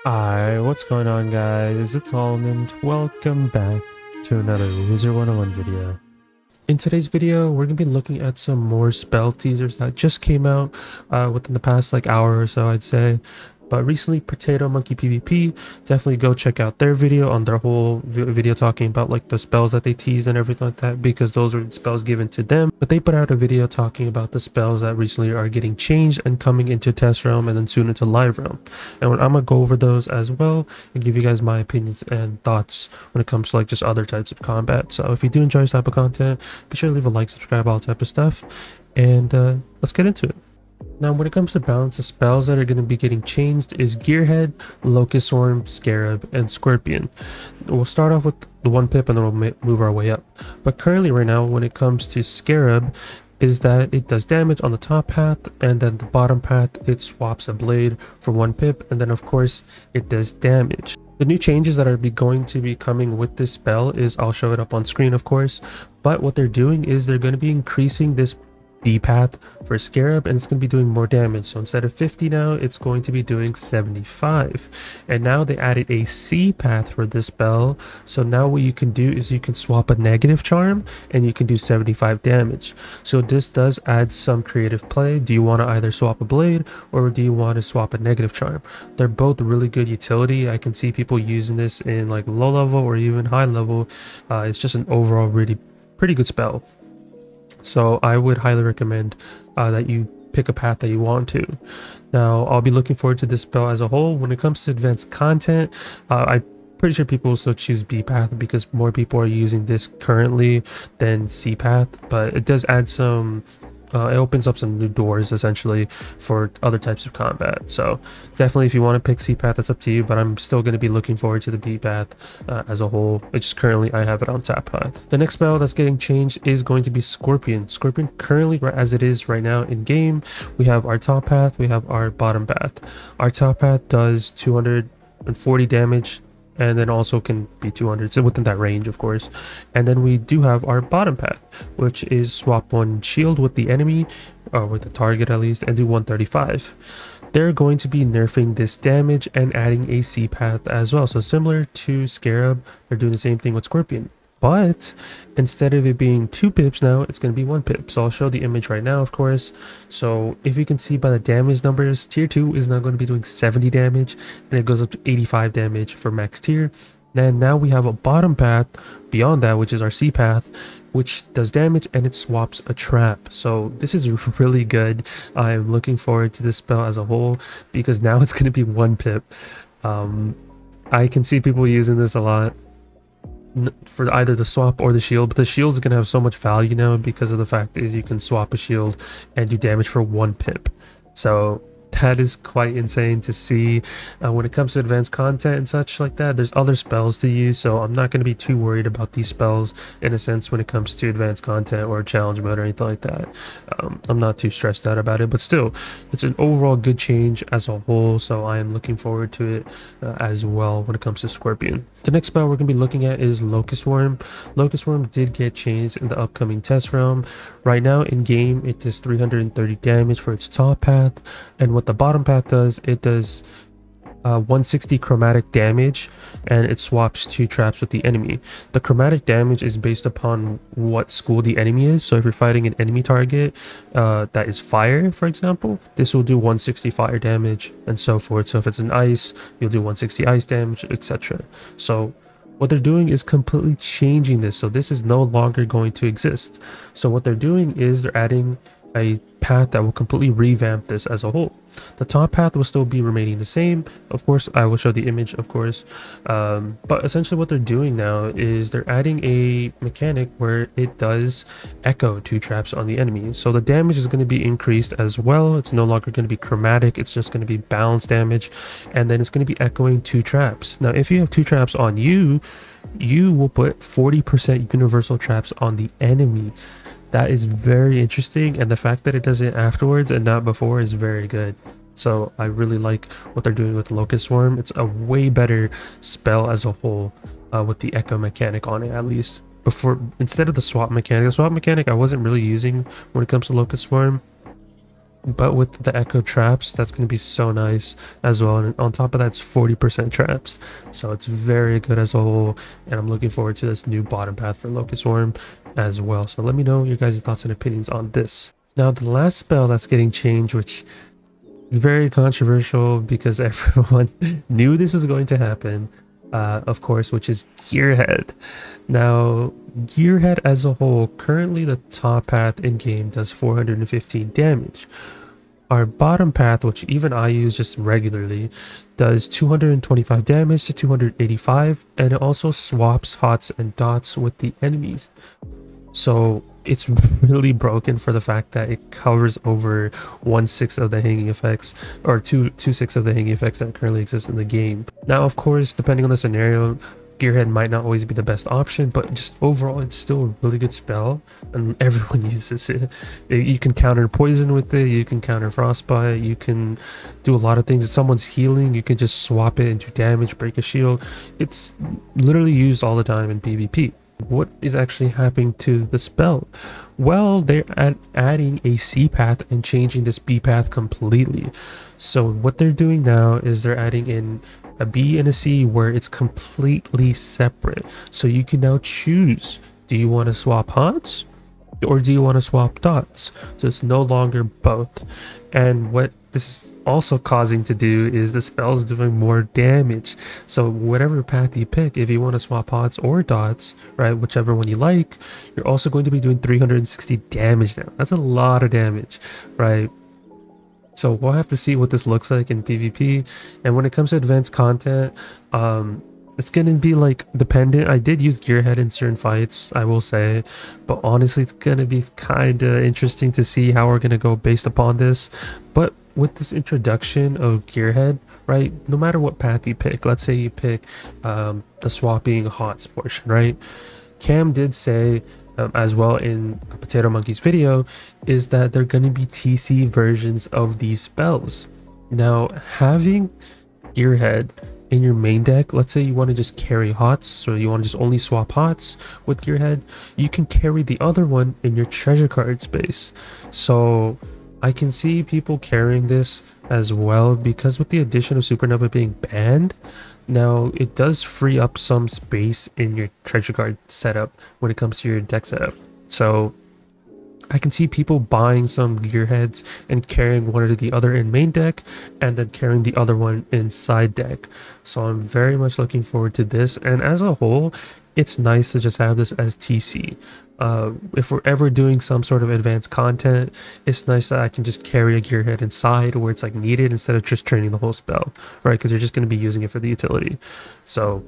Alright, what's going on guys? It's Almond. Welcome back to another Wizard101 video. In today's video, we're going to be looking at some more spell teasers that just came out within the past hour or so, I'd say. But recently, Potato Monkey PvP, definitely go check out their video on their whole video talking about the spells that they tease and everything like that, because those are spells given to them. But they put out a video talking about the spells that recently are getting changed and coming into test realm and then soon into live realm. And I'm gonna go over those as well and give you guys my opinions and thoughts when it comes to just other types of combat. So if you do enjoy this type of content, be sure to leave a like, subscribe, all type of stuff, and let's get into it. Now, when it comes to balance, the spells that are going to be getting changed is Gearhead, Locust Swarm, Scarab, and Scorpion. We'll start off with the 1 pip and then we'll move our way up. But currently right now, when it comes to Scarab, is that it does damage on the top path, and then the bottom path, it swaps a blade for 1 pip, and then of course, it does damage. The new changes that are going to be coming with this spell is, I'll show it up on screen of course, but what they're doing is they're going to be increasing this D path for Scarab, and it's going to be doing more damage. So instead of 50 now, it's going to be doing 75. And now they added a C path for this spell. So now what you can do is you can swap a negative charm and you can do 75 damage. So this does add some creative play. Do you want to either swap a blade or do you want to swap a negative charm? They're both really good utility. I can see people using this in low level or even high level. It's just an overall really pretty good spell. So I would highly recommend that you pick a path that you want to. Now, I'll be looking forward to this spell as a whole. When it comes to advanced content, I'm pretty sure people will still choose B path because more people are using this currently than C path, but it does add some it opens up some new doors essentially for other types of combat. So definitely if you want to pick C path, that's up to you, but I'm still going to be looking forward to the B path as a whole. It's just currently I have it on tap path. The next spell that's getting changed is going to be Scorpion. Scorpion currently, as it is right now in game, we have our top path, we have our bottom path. Our top path does 240 damage, and then also can be 200, so within that range of course. And then we do have our bottom path, which is swap 1 shield with the enemy, or with the target at least, and do 135. They're going to be nerfing this damage and adding a C path as well. So similar to Scarab, they're doing the same thing with Scorpion, but instead of it being 2 pips now, it's going to be 1 pip. So I'll show the image right now of course. So if you can see by the damage numbers, tier 2 is now going to be doing 70 damage, and it goes up to 85 damage for max tier. And now we have a bottom path beyond that, which is our C path, which does damage and it swaps a trap. So this is really good. I'm looking forward to this spell as a whole because now it's going to be 1 pip. I can see people using this a lot for either the swap or the shield, but the shield is going to have so much value now because of the fact that you can swap a shield and do damage for 1 pip. So that is quite insane to see. When it comes to advanced content and such like that, there's other spells to use, so I'm not going to be too worried about these spells in a sense when it comes to advanced content or challenge mode or anything like that. I'm not too stressed out about it, but still it's an overall good change as a whole, so I am looking forward to it as well when it comes to Scorpion. The next spell we're going to be looking at is Locust Swarm. Locust Swarm did get changed in the upcoming test realm. Right now in game it does 330 damage for its top path, and what the bottom path does, it does 160 chromatic damage, and it swaps 2 traps with the enemy. The chromatic damage is based upon what school the enemy is. So if you're fighting an enemy target that is fire, for example, this will do 160 fire damage and so forth. So if it's an ice, you'll do 160 ice damage, etc. So what they're doing is completely changing this. So this is no longer going to exist. So what they're doing is they're adding a path that will completely revamp this as a whole. The top path will still be remaining the same. Of course, I will show the image, of course. But essentially what they're doing now is they're adding a mechanic where it does echo 2 traps on the enemy. So the damage is going to be increased as well. It's no longer going to be chromatic. It's just going to be balanced damage. And then it's going to be echoing 2 traps. Now, if you have 2 traps on you, you will put 40% universal traps on the enemy. That is very interesting, and the fact that it does it afterwards and not before is very good. So I really like what they're doing with Locust Swarm. It's a way better spell as a whole with the echo mechanic on it, at least. Before, instead of the swap mechanic I wasn't really using when it comes to Locust Swarm. But with the echo traps, that's going to be so nice as well. And on top of that, it's 40% traps, so it's very good as a whole. And I'm looking forward to this new bottom path for Locust Worm as well. So let me know your guys' thoughts and opinions on this. Now the last spell that's getting changed, which is very controversial because everyone knew this was going to happen, of course, which is Gearhead. Now Gearhead as a whole, currently the top path in game does 415 damage. Our bottom path, which even I use just regularly, does 225 damage to 285, and it also swaps hots and dots with the enemies. So it's really broken for the fact that it covers over 1/6 of the hanging effects, or 2/6 of the hanging effects that currently exist in the game. Now, of course, depending on the scenario, Gearhead might not always be the best option, but just overall it's still a really good spell and everyone uses it. You can counter poison with it, you can counter frostbite, you can do a lot of things. If someone's healing, you can just swap it into damage, break a shield. It's literally used all the time in PvP. What is actually happening to the spell? Well, they're adding a C path and changing this B path completely. So what they're doing now is they're adding in a B and a C where it's completely separate. So you can now choose, do you want to swap hots or do you want to swap dots? So it's no longer both. And what this is also causing to do is the spell's doing more damage. So whatever path you pick, if you want to swap hots or dots, right, whichever one you like, you're also going to be doing 360 damage now. That's a lot of damage, right? So we'll have to see what this looks like in PvP. And when it comes to advanced content, it's gonna be like dependent. I did use Gearhead in certain fights, I will say, but honestly it's gonna be kind of interesting to see how we're gonna go based upon this. But with this introduction of Gearhead, right, no matter what path you pick, let's say you pick the swapping hots portion, right, Cam did say as well in Potato Monkey's video, is that they're going to be TC versions of these spells. Now having Gearhead in your main deck, let's say you want to just carry hots, so you want to just only swap hots with Gearhead, you can carry the other one in your treasure card space. So I can see people carrying this as well, because with the addition of Supernova being banned, now it does free up some space in your treasure card setup when it comes to your deck setup. So I can see people buying some Gearheads and carrying one or the other in main deck and then carrying the other one in side deck. So I'm very much looking forward to this, and as a whole it's nice to just have this as TC. If we're ever doing some sort of advanced content, it's nice that I can just carry a Gearhead inside where it's like needed instead of just training the whole spell, right? Because you're just going to be using it for the utility. So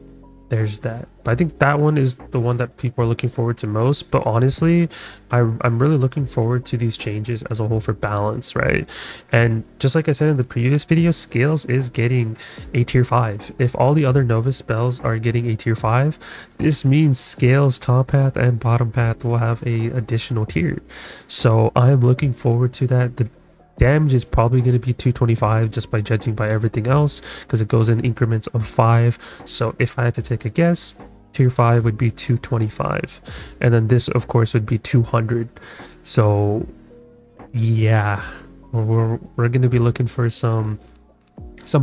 there's that. But I think that one is the one that people are looking forward to most. But honestly, I'm really looking forward to these changes as a whole for balance, right? And just like I said in the previous video, Scales is getting a tier 5. If all the other Nova spells are getting a tier 5, this means Scales top path and bottom path will have a additional tier. So I'm looking forward to that. The damage is probably going to be 225 just by judging by everything else, because it goes in increments of 5. So if I had to take a guess, tier 5 would be 225, and then this of course would be 200. So yeah, we're going to be looking for some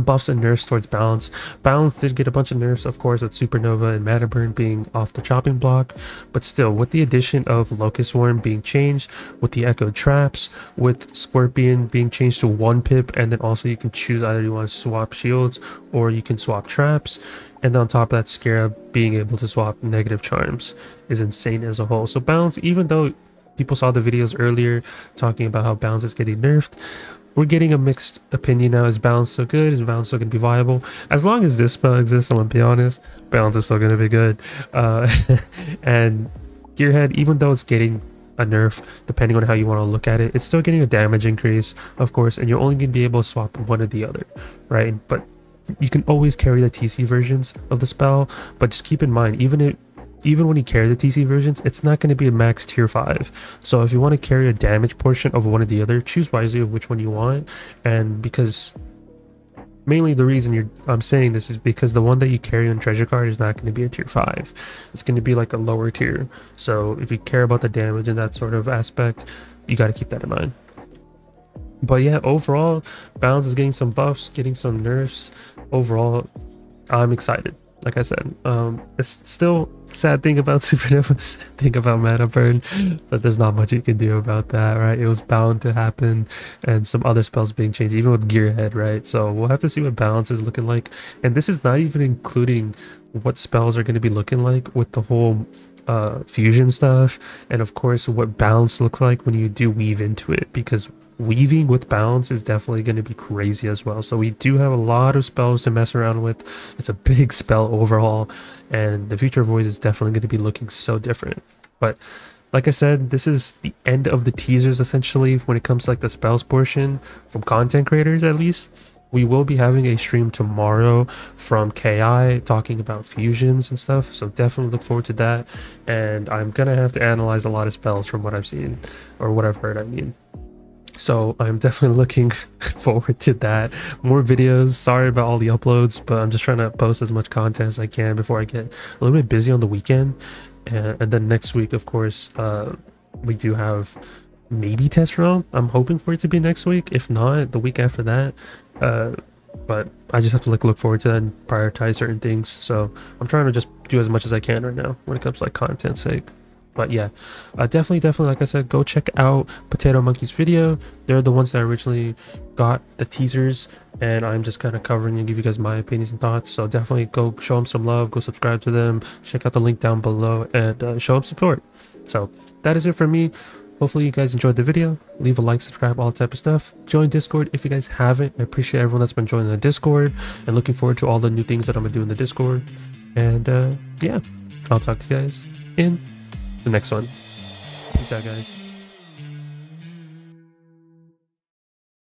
buffs and nerfs towards balance. Balance did get a bunch of nerfs, of course, with Supernova and Mana Burn being off the chopping block, but still, with the addition of Locust Worm being changed, with the Echo Traps, with Scorpion being changed to 1 pip, and then also you can choose either you want to swap shields or you can swap traps, and on top of that, Scarab being able to swap negative charms is insane as a whole. So balance, even though people saw the videos earlier talking about how balance is getting nerfed, we're getting a mixed opinion now. Is balance so good? Is balance still going to be viable? As long as this spell exists, I'm going to be honest, balance is still going to be good. And Gearhead, even though it's getting a nerf, depending on how you want to look at it, it's still getting a damage increase, of course, and you're only going to be able to swap one or the other, right? But you can always carry the TC versions of the spell, but just keep in mind, even when you carry the TC versions, it's not going to be a max tier 5. So if you want to carry a damage portion of one or the other, choose wisely of which one you want. And because mainly the reason I'm saying this is because the one that you carry on treasure card is not going to be a tier 5. It's going to be like a lower tier. So if you care about the damage and that sort of aspect, you got to keep that in mind. But yeah, overall, Balance is getting some buffs, getting some nerfs. Overall, I'm excited. Like I said, it's still sad thing about Supernova's thing about mana burn, but there's not much you can do about that, right? It was bound to happen, and some other spells being changed, even with Gearhead, right? So we'll have to see what Balance is looking like, and this is not even including what spells are going to be looking like with the whole fusion stuff, and of course what Balance looks like when you do weave into it, because weaving with Balance is definitely going to be crazy as well. So we do have a lot of spells to mess around with. It's a big spell overhaul, and the future of Void is definitely going to be looking so different. But like I said, this is the end of the teasers essentially when it comes to like the spells portion from content creators. At least we will be having a stream tomorrow from KI talking about fusions and stuff, so definitely look forward to that. And I'm gonna have to analyze a lot of spells from what I've seen, or what I've heard, I mean. So I'm definitely looking forward to that. More videos. Sorry about all the uploads, but I'm just trying to post as much content as I can before I get a little bit busy on the weekend. And then next week, of course, we do have maybe test realm. I'm hoping for it to be next week. If not, the week after that. But I just have to look forward to that and prioritize certain things. So I'm trying to just do as much as I can right now when it comes to like content's sake. But yeah, definitely, like I said, go check out Potato Monkey's video. They're the ones that originally got the teasers, and I'm just kind of covering and give you guys my opinions and thoughts. So definitely go show them some love, go subscribe to them, check out the link down below, and show them support. So that is it for me. Hopefully you guys enjoyed the video. Leave a like, subscribe, all that type of stuff. Join Discord if you guys haven't. I appreciate everyone that's been joining the Discord, and looking forward to all the new things that I'm gonna do in the Discord. And yeah, I'll talk to you guys in the next one. Peace out, guys.